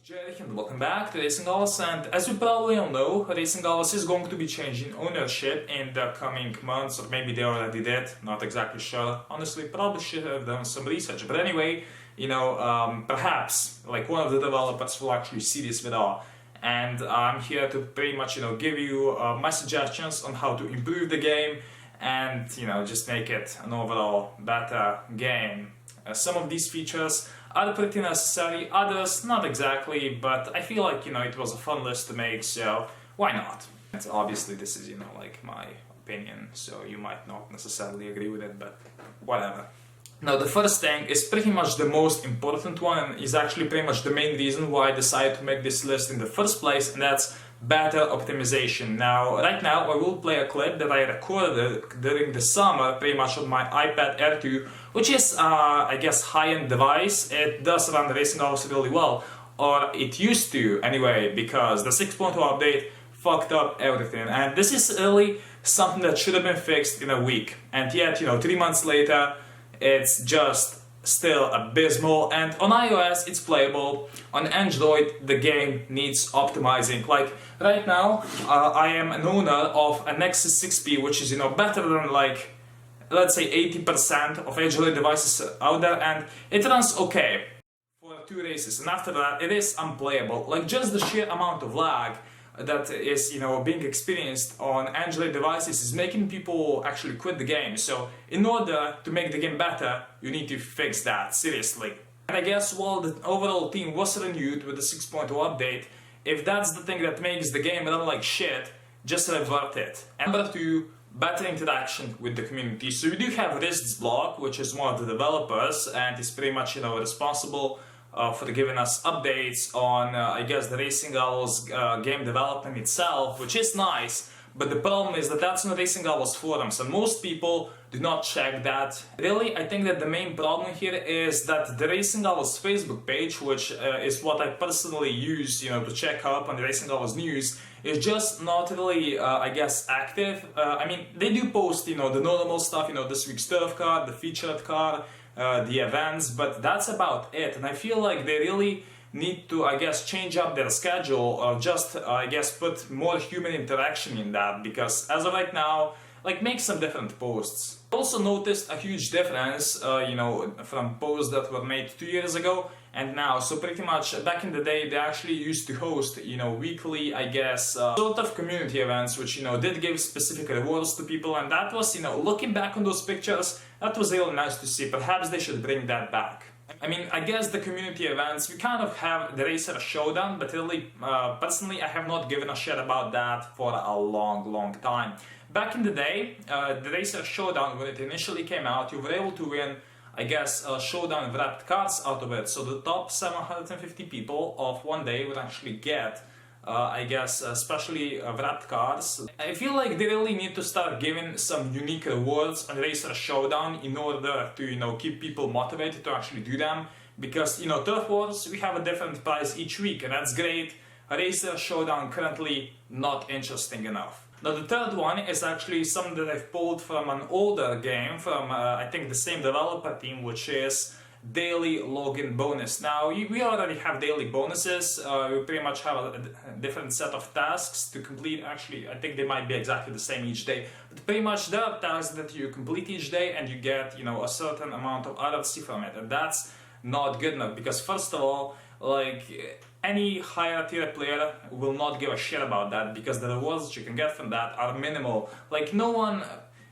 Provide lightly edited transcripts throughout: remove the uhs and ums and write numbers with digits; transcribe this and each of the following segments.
Jerry and welcome back to RacingGamerSlovenia, and as you probably all know, RacingGamerSlovenia is going to be changing ownership in the coming months, or maybe they already did, not exactly sure. Honestly, probably should have done some research, but anyway, perhaps like one of the developers will actually see this video, and I'm here to pretty much give you my suggestions on how to improve the game and just make it an overall better game. Some of these features are pretty necessary, others not exactly, but I feel like it was a fun list to make, so why not? And obviously this is like my opinion, so you might not necessarily agree with it, but whatever. Now the first thing is pretty much the most important one, and is actually pretty much the main reason why I decided to make this list in the first place, and that's better optimization. Now, right now I will play a clip that I recorded during the summer, pretty much on my iPad Air 2, which is, I guess, high-end device. It does run RacingGamerSlovenia really well, or it used to anyway, because the 6.2 update fucked up everything, and this is really something that should have been fixed in a week, and yet, 3 months later, it's just still abysmal. And on iOS it's playable, on Android the game needs optimizing. Like right now I am an owner of a Nexus 6P, which is better than like let's say 80% of Android devices out there, and it runs okay for 2 races, and after that it is unplayable. Like just the sheer amount of lag that is being experienced on Android devices is making people actually quit the game. So in order to make the game better, you need to fix that seriously. And I guess while the overall team was renewed with the 6.0 update, if that's the thing that makes the game run like shit, just revert it. And number 2, better interaction with the community. So we do have RacingGamerSlovenia, which is one of the developers and is pretty much responsible for giving us updates on, I guess, the RacingGamerSlovenia game development itself, which is nice, but the problem is that that's on RacingGamerSlovenia forums, and most people do not check that. Really, I think that the main problem here is that the RacingGamerSlovenia Facebook page, which is what I personally use, to check up on the RacingGamerSlovenia news, is just not really, I guess, active. I mean, they do post, the normal stuff, this week's turf car, the featured car, the events, but that's about it. And I feel like they really need to, I guess, change up their schedule, or just, I guess, put more human interaction in that, because as of right now, like, make some different posts. I also noticed a huge difference, from posts that were made 2 years ago and now. So pretty much back in the day, they actually used to host, weekly, I guess, sort of community events, which, did give specific rewards to people. And that was, looking back on those pictures, that was really nice to see. Perhaps they should bring that back. I mean, I guess the community events, we kind of have the Racer Showdown, but really, personally, I have not given a shit about that for a long time. Back in the day, the Racer Showdown, when it initially came out, you were able to win, I guess, a showdown wrapped cards out of it. So the top 750 people of one day would actually get, I guess, especially wrapped cards. I feel like they really need to start giving some unique rewards on Racer Showdown in order to, keep people motivated to actually do them. Because, Turf Wars, we have a different prize each week, and that's great. Racer Showdown currently not interesting enough. Now the third one is actually something that I've pulled from an older game, from I think the same developer team, which is daily login bonus. Now we already have daily bonuses, we pretty much have a different set of tasks to complete. Actually, I think they might be exactly the same each day, but pretty much there are tasks that you complete each day and you get a certain amount of RFC from it, and that's not good enough, because first of all, like, any higher tier player will not give a shit about that, because the rewards that you can get from that are minimal. Like, no one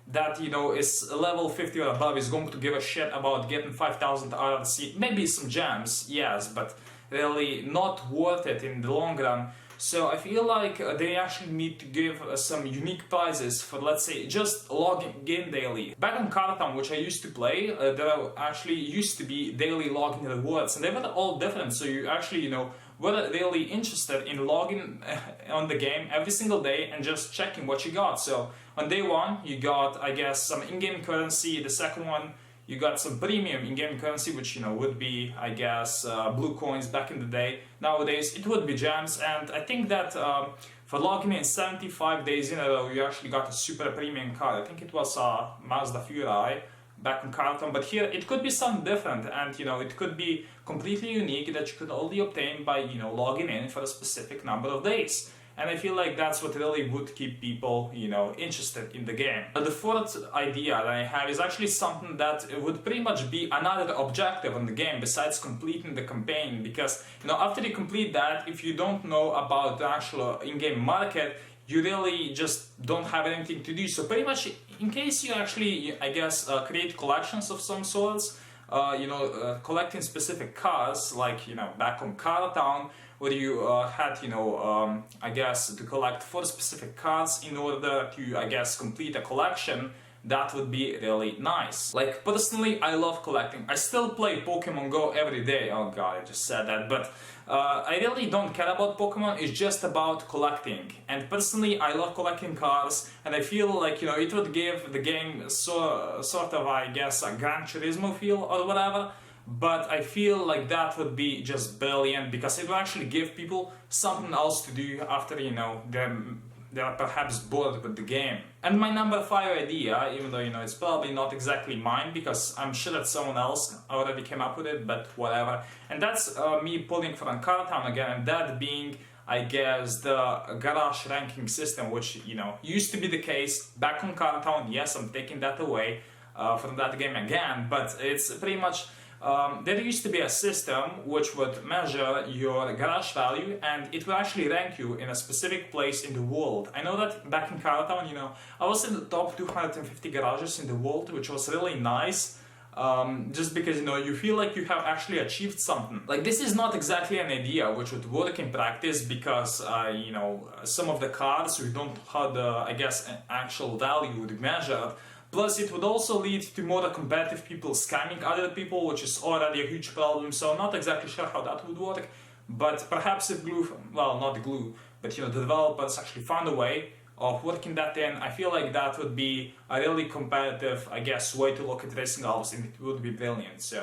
that is level 50 or above is going to give a shit about getting 5,000 RRC. Maybe some gems, yes, but really not worth it in the long run. So I feel like they actually need to give some unique prizes for, let's say, just logging in daily. Back on Cartown, which I used to play, there actually used to be daily login rewards, and they were all different. So you actually, were really interested in logging on the game every single day and just checking what you got. So on day 1, you got, I guess, some in-game currency. The second one, you got some premium in-game currency, which would be, I guess, blue coins back in the day. Nowadays it would be gems, and I think that for logging in 75 days in a row, you actually got a super premium car. I think it was a Mazda Furai back on Carlton, but here it could be something different, and you know, it could be completely unique that you could only obtain by, you know, logging in for a specific number of days. And I feel like that's what really would keep people, you know, interested in the game. The fourth idea that I have is actually something that would pretty much be another objective on the game besides completing the campaign, because, you know, after you complete that, if you don't know about the actual in-game market, you really just don't have anything to do. So pretty much, in case you actually, I guess, create collections of some sorts, you know, collecting specific cars, like, you know, back on Car Town, where you had, you know, I guess, to collect 4 specific cards in order to, I guess, complete a collection, that would be really nice. Like, personally, I love collecting. I still play Pokemon Go every day. Oh god, I just said that, but I really don't care about Pokemon, it's just about collecting. And personally, I love collecting cars, and I feel like, you know, it would give the game sort of, I guess, a Gran Turismo feel or whatever. But I feel like that would be just brilliant, because it will actually give people something else to do after, you know, they're perhaps bored with the game. And my number 5 idea, even though, you know, it's probably not exactly mine, because I'm sure that someone else already came up with it, but whatever. And that's me pulling from Car Town again, and that being, I guess, the garage ranking system, which, you know, used to be the case back on Car Town. Yes, I'm taking that away from that game again, but it's pretty much... there used to be a system which would measure your garage value, and it would actually rank you in a specific place in the world. I know that back in Car Town, you know, I was in the top 250 garages in the world, which was really nice, just because, you know, you feel like you have actually achieved something. Like, this is not exactly an idea which would work in practice, because, you know, some of the cars we don't have the, I guess, actual value would be measured. Plus, it would also lead to more competitive people scamming other people, which is already a huge problem, so I'm not exactly sure how that would work. But perhaps if Glue, well, not Glue, but, you know, the developers actually found a way of working that in, I feel like that would be a really competitive, I guess, way to look at racing golf, and it would be brilliant. So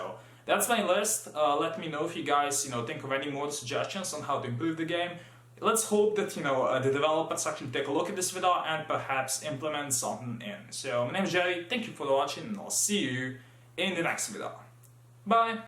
that's my list. Let me know if you guys, you know, think of any more suggestions on how to improve the game. Let's hope that, you know, the developers actually take a look at this video and perhaps implement something in. So my name is Jerry, thank you for watching, and I'll see you in the next video. Bye!